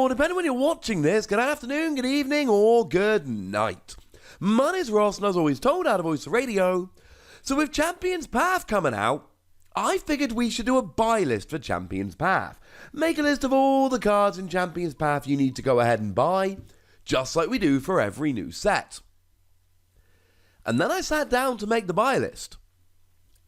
or depending when you're watching this, good afternoon, good evening, or good night. My name's Ross, and as always told out of Voice Radio. So with Champions Path coming out, I figured we should do a buy list for Champions Path. Make a list of all the cards in Champions Path you need to go ahead and buy, just like we do for every new set. And then I sat down to make the buy list.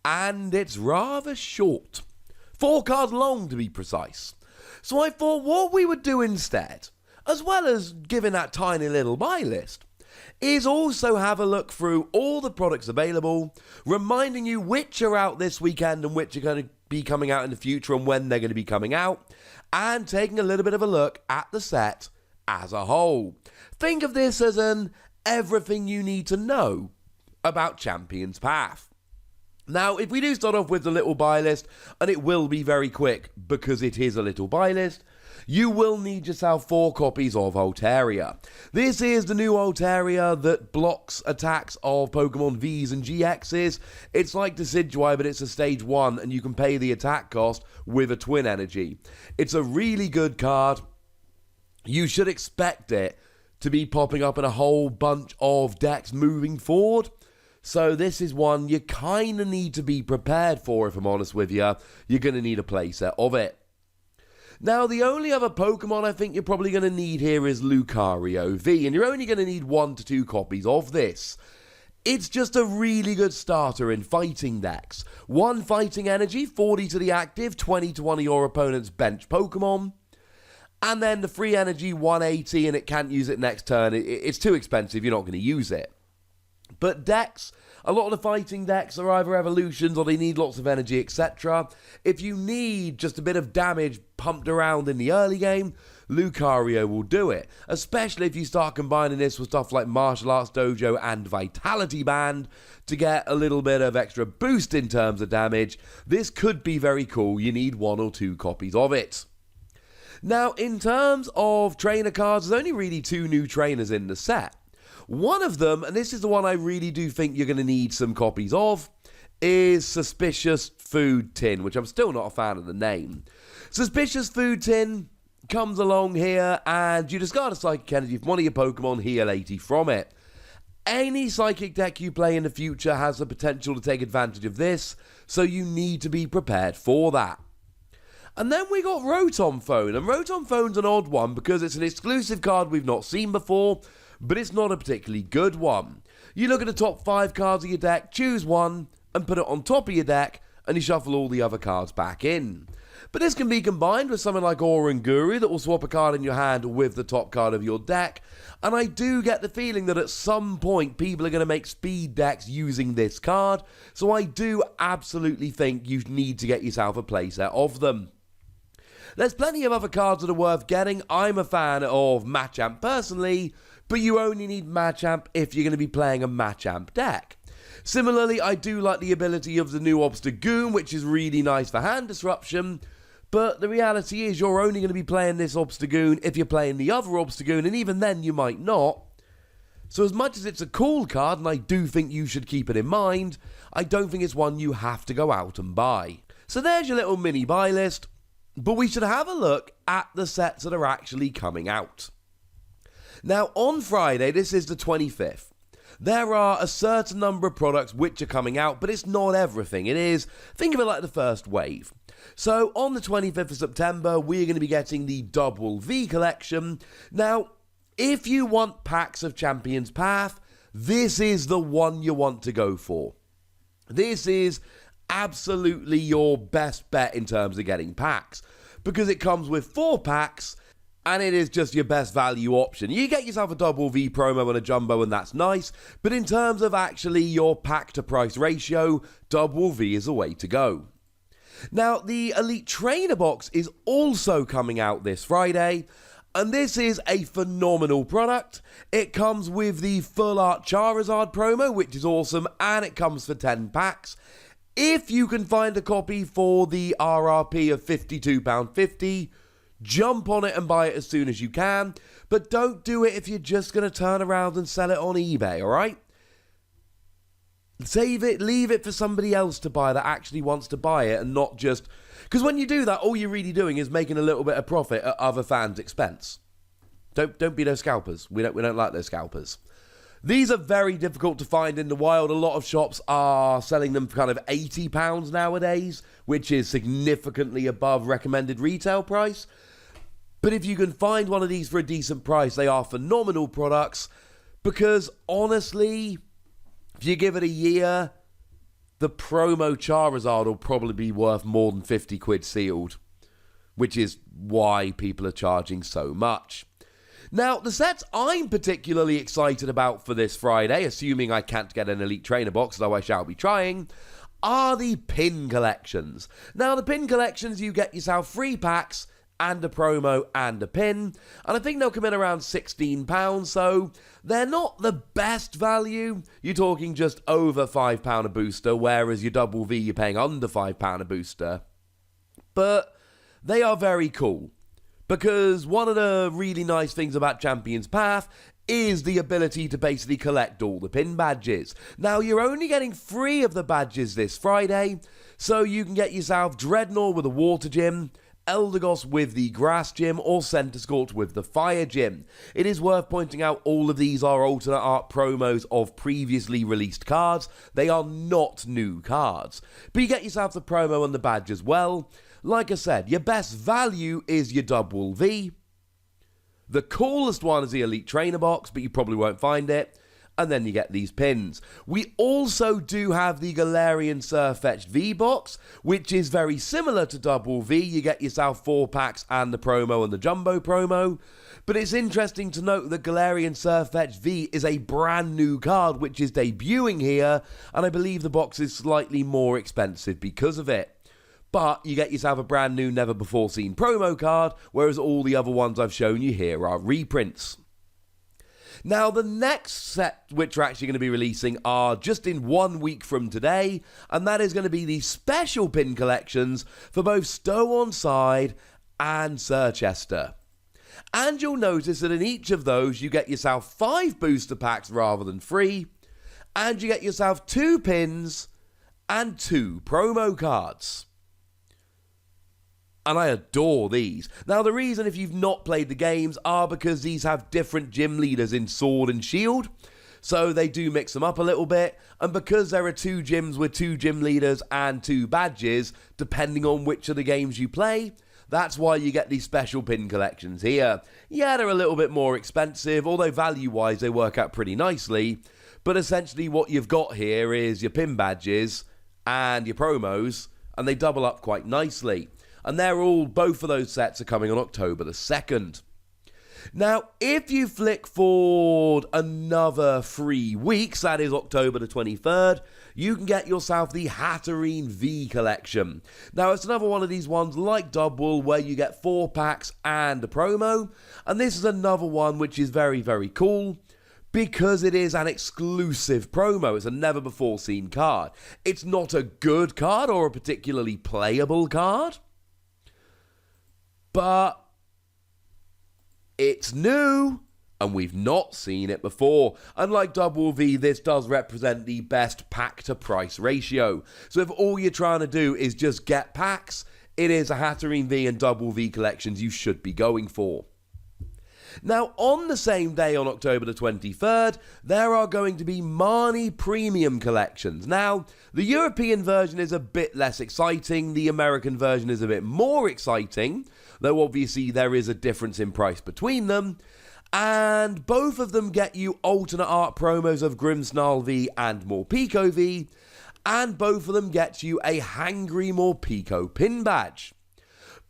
And it's rather short. 4 cards long to be precise. So I thought what we would do instead, as well as giving that tiny little buy list, is also have a look through all the products available, reminding you which are out this weekend and which are going to be coming out in the future and when they're going to be coming out, and taking a little bit of a look at the set as a whole. Think of this as an everything you need to know about Champions Path. Now, if we do start off with the little buy list, and it will be very quick because it is a little buy list, you will need yourself 4 copies of Altaria. This is the new Altaria that blocks attacks of Pokemon Vs and GXs. It's like Decidueye, but it's a stage 1, and you can pay the attack cost with a twin energy. It's a really good card. You should expect it to be popping up in a whole bunch of decks moving forward. So this is one you kind of need to be prepared for, if I'm honest with you. You're going to need a playset of it. Now, the only other Pokemon I think you're probably going to need here is Lucario V, and you're only going to need 1 to 2 copies of this. It's just a really good starter in fighting decks. 1 fighting energy, 40 to the active, 20 to one of your opponent's bench Pokemon. And then the free energy, 180, and it can't use it next turn. It's too expensive, you're not going to use it. But decks, a lot of the fighting decks are either evolutions or they need lots of energy, etc. If you need just a bit of damage pumped around in the early game, Lucario will do it. Especially if you start combining this with stuff like Martial Arts Dojo and Vitality Band to get a little bit of extra boost in terms of damage. This could be very cool. You need 1 or 2 copies of it. Now, in terms of trainer cards, there's only really 2 new trainers in the set. One of them, and this is the one I really do think you're going to need some copies of, is Suspicious Food Tin, which I'm still not a fan of the name. Suspicious Food Tin comes along here, and you discard a Psychic Energy from one of your Pokemon, heal 80 from it. Any Psychic deck you play in the future has the potential to take advantage of this, so you need to be prepared for that. And then we got Rotom Phone, and Rotom Phone's an odd one because it's an exclusive card we've not seen before, but it's not a particularly good one. You look at the top 5 cards of your deck, choose one, and put it on top of your deck, and you shuffle all the other cards back in. But this can be combined with something like Oranguru that will swap a card in your hand with the top card of your deck, and I do get the feeling that at some point people are going to make speed decks using this card, so I do absolutely think you need to get yourself a playset of them. There's plenty of other cards that are worth getting. I'm a fan of Machamp personally, but you only need Machamp if you're going to be playing a Machamp deck. Similarly, I do like the ability of the new Obstagoon, which is really nice for hand disruption, but the reality is you're only going to be playing this Obstagoon if you're playing the other Obstagoon, and even then you might not. So as much as it's a cool card, and I do think you should keep it in mind, I don't think it's one you have to go out and buy. So there's your little mini buy list, but we should have a look at the sets that are actually coming out. Now, on Friday, this is the 25th, there are a certain number of products which are coming out, but it's not everything. It is, think of it like the first wave. So, on the 25th of September, we're going to be getting the Double V collection. Now, if you want packs of Champions Path, this is the one you want to go for. This is absolutely your best bet in terms of getting packs, because it comes with 4 packs, and it is just your best value option. You get yourself a Double V promo and a Jumbo, and that's nice, but in terms of actually your pack to price ratio, Double V is the way to go. Now, the Elite Trainer box is also coming out this Friday, and this is a phenomenal product. It comes with the Full Art Charizard promo, which is awesome, and it comes for 10 packs. If you can find a copy for the RRP of £52.50, jump on it and buy it as soon as you can, but don't do it if you're just going to turn around and sell it on eBay, alright? Save it, leave it for somebody else to buy that actually wants to buy it, and not just... Because when you do that, all you're really doing is making a little bit of profit at other fans' expense. Don't be those scalpers. We don't like those scalpers. These are very difficult to find in the wild. A lot of shops are selling them for kind of £80 nowadays, which is significantly above recommended retail price. But if you can find one of these for a decent price, they are phenomenal products, because honestly, if you give it a year, the promo Charizard will probably be worth more than 50 quid sealed, which is why people are charging so much. Now, the sets I'm particularly excited about for this Friday, assuming I can't get an Elite Trainer box, though I shall be trying, are the pin collections. Now, the pin collections, you get yourself 3 packs and a promo and a pin, and I think they'll come in around £16, so they're not the best value. You're talking just over £5 a booster, whereas your Double V, you're paying under £5 a booster. But they are very cool, because one of the really nice things about Champions Path is the ability to basically collect all the pin badges. Now, you're only getting 3 of the badges this Friday, so you can get yourself Dreadnought with a Water Gym, Eldegoss with the Grass Gym, or Centiskorch with the Fire Gym. It is worth pointing out all of these are alternate art promos of previously released cards. They are not new cards. But you get yourself the promo and the badge as well. Like I said, your best value is your Double V. The coolest one is the Elite Trainer box, but you probably won't find it. And then you get these pins. We also do have the Galarian Surfetch'd V box, which is very similar to Double V. You get yourself 4 packs and the promo and the Jumbo promo. But it's interesting to note that Galarian Surfetch'd V is a brand new card which is debuting here, and I believe the box is slightly more expensive because of it. But you get yourself a brand new, never-before-seen promo card, whereas all the other ones I've shown you here are reprints. Now, the next set which we're actually going to be releasing are just in 1 week from today, and that is going to be the special pin collections for both Stow-on-Side and Sirchester. And you'll notice that in each of those, you get yourself 5 booster packs rather than 3, and you get yourself 2 pins and 2 promo cards. And I adore these. Now, the reason, if you've not played the games, are because these have different gym leaders in Sword and Shield. So they do mix them up a little bit. And because there are 2 gyms with 2 gym leaders and 2 badges, depending on which of the games you play, that's why you get these special pin collections here. Yeah, they're a little bit more expensive, although value-wise they work out pretty nicely. But essentially what you've got here is your pin badges and your promos, and they double up quite nicely. And both of those sets are coming on October the 2nd. Now, if you flick forward another 3 weeks, that is October the 23rd, you can get yourself the Hatterene V collection. Now, it's another one of these ones like Dubwool where you get 4 packs and a promo. And this is another one which is very, very cool, because it is an exclusive promo. It's a never-before-seen card. It's not a good card or a particularly playable card, but it's new, and we've not seen it before. Unlike Double V, this does represent the best pack-to-price ratio. So if all you're trying to do is just get packs, it is a Hatterene V and Double V collections you should be going for. Now, on the same day, on October the 23rd, there are going to be Marnie Premium collections. Now, the European version is a bit less exciting. The American version is a bit more exciting, though obviously there is a difference in price between them. And both of them get you alternate art promos of Grimmsnarl V and Morpeko V. And both of them get you a Hangry Morpeko pin badge.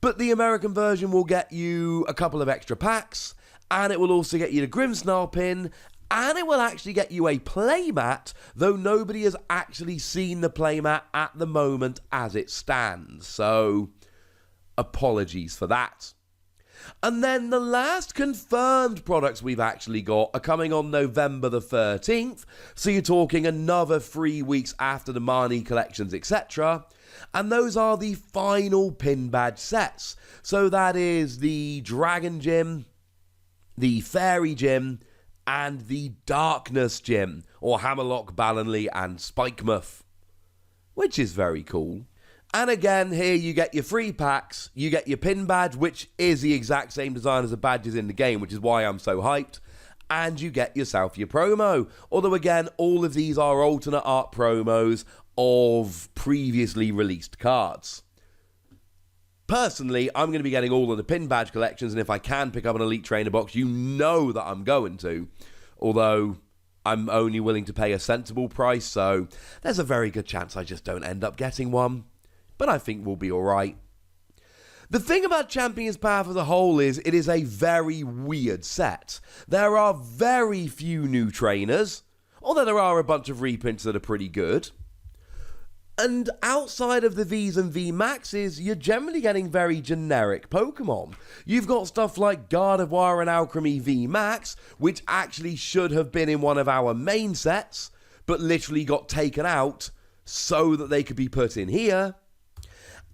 But the American version will get you a couple of extra packs, and it will also get you the Grimmsnarl pin, and it will actually get you a playmat, though nobody has actually seen the playmat at the moment as it stands. So, apologies for that. And then the last confirmed products we've actually got are coming on November the 13th, so you're talking another 3 weeks after the Marnie collections, etc. And those are the final pin badge sets. So that is the Dragon Gym, the Fairy Gym, and the Darkness Gym, or Hammerlock, Balonley, and Spikemuth, which is very cool. And again, here you get your free packs, you get your pin badge, which is the exact same design as the badges in the game, which is why I'm so hyped. And you get yourself your promo. Although again, all of these are alternate art promos of previously released cards. Personally, I'm going to be getting all of the pin badge collections, and if I can pick up an Elite Trainer box, you know that I'm going to. Although I'm only willing to pay a sensible price, so there's a very good chance I just don't end up getting one. But I think we'll be alright. The thing about Champions Path as a whole is it is a very weird set. There are very few new trainers, although there are a bunch of reprints that are pretty good. And outside of the Vs and V Maxes, you're generally getting very generic Pokemon. You've got stuff like Gardevoir and Alchemy V Max, which actually should have been in one of our main sets, but literally got taken out so that they could be put in here.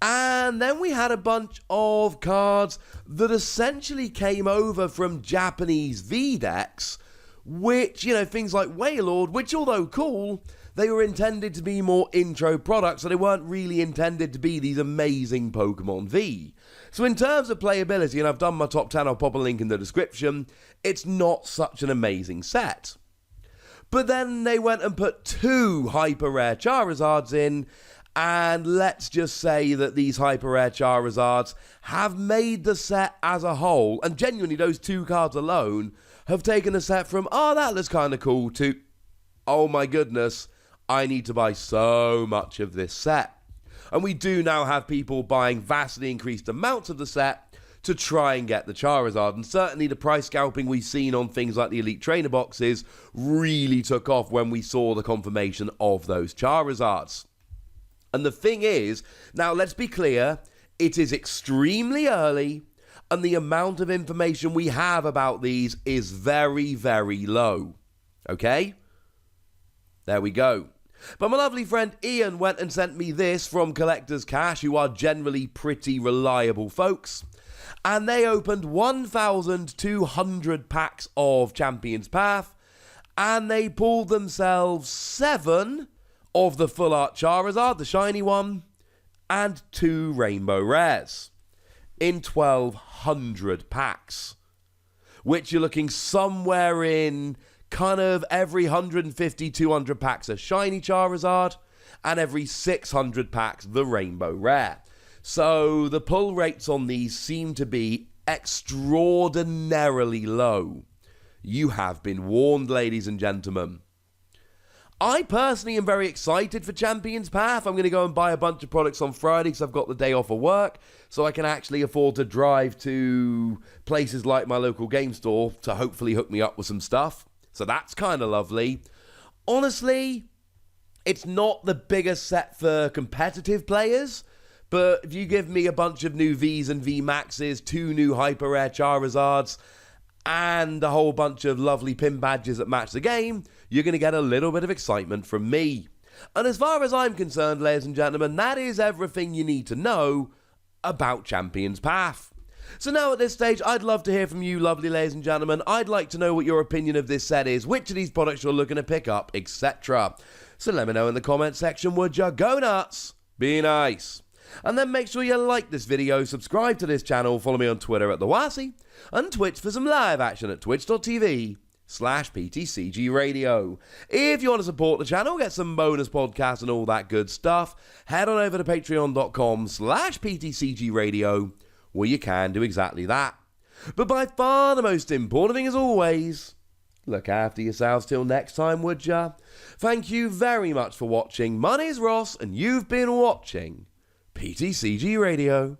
And then we had a bunch of cards that essentially came over from Japanese V-decks, which, you know, things like Wailord, which although cool, they were intended to be more intro products, so they weren't really intended to be these amazing Pokemon V. So in terms of playability, and I've done my top 10, I'll pop a link in the description, it's not such an amazing set. But then they went and put 2 hyper rare Charizards in, and let's just say that these hyper rare Charizards have made the set as a whole, and genuinely those 2 cards alone have taken the set from, oh, that looks kind of cool, to, oh my goodness, I need to buy so much of this set. And we do now have people buying vastly increased amounts of the set to try and get the Charizard. And certainly the price scalping we've seen on things like the Elite Trainer boxes really took off when we saw the confirmation of those Charizards. And the thing is, now let's be clear, it is extremely early, and the amount of information we have about these is very, very low. Okay? There we go. But my lovely friend Ian went and sent me this from Collector's Cash, who are generally pretty reliable folks. And they opened 1,200 packs of Champions Path, and they pulled themselves 7 of the Full Art Charizard, the shiny one, and 2 Rainbow Rares in 1,200 packs, which you're looking somewhere in kind of every 150, 200 packs a shiny Charizard, and every 600 packs the Rainbow Rare. So the pull rates on these seem to be extraordinarily low. You have been warned, ladies and gentlemen. I personally am very excited for Champions Path. I'm going to go and buy a bunch of products on Friday because I've got the day off of work, so I can actually afford to drive to places like my local game store to hopefully hook me up with some stuff. So that's kind of lovely. Honestly, it's not the biggest set for competitive players, but if you give me a bunch of new Vs and V Maxes, 2 new hyper rare Charizards, and a whole bunch of lovely pin badges that match the game, you're going to get a little bit of excitement from me. And as far as I'm concerned, ladies and gentlemen, that is everything you need to know about Champions Path. So now at this stage, I'd love to hear from you, lovely ladies and gentlemen. I'd like to know what your opinion of this set is, which of these products you're looking to pick up, etc. So let me know in the comment section, would ya? Go nuts! Be nice! And then make sure you like this video, subscribe to this channel, follow me on Twitter at TheWasi, and Twitch for some live action at twitch.tv/PTCGRadio. If you want to support the channel, get some bonus podcasts and all that good stuff, head on over to patreon.com/PTCGRadio, where you can do exactly that. But by far the most important thing as always, look after yourselves till next time, would ya? Thank you very much for watching. My name's Ross, and you've been watching PTCG Radio.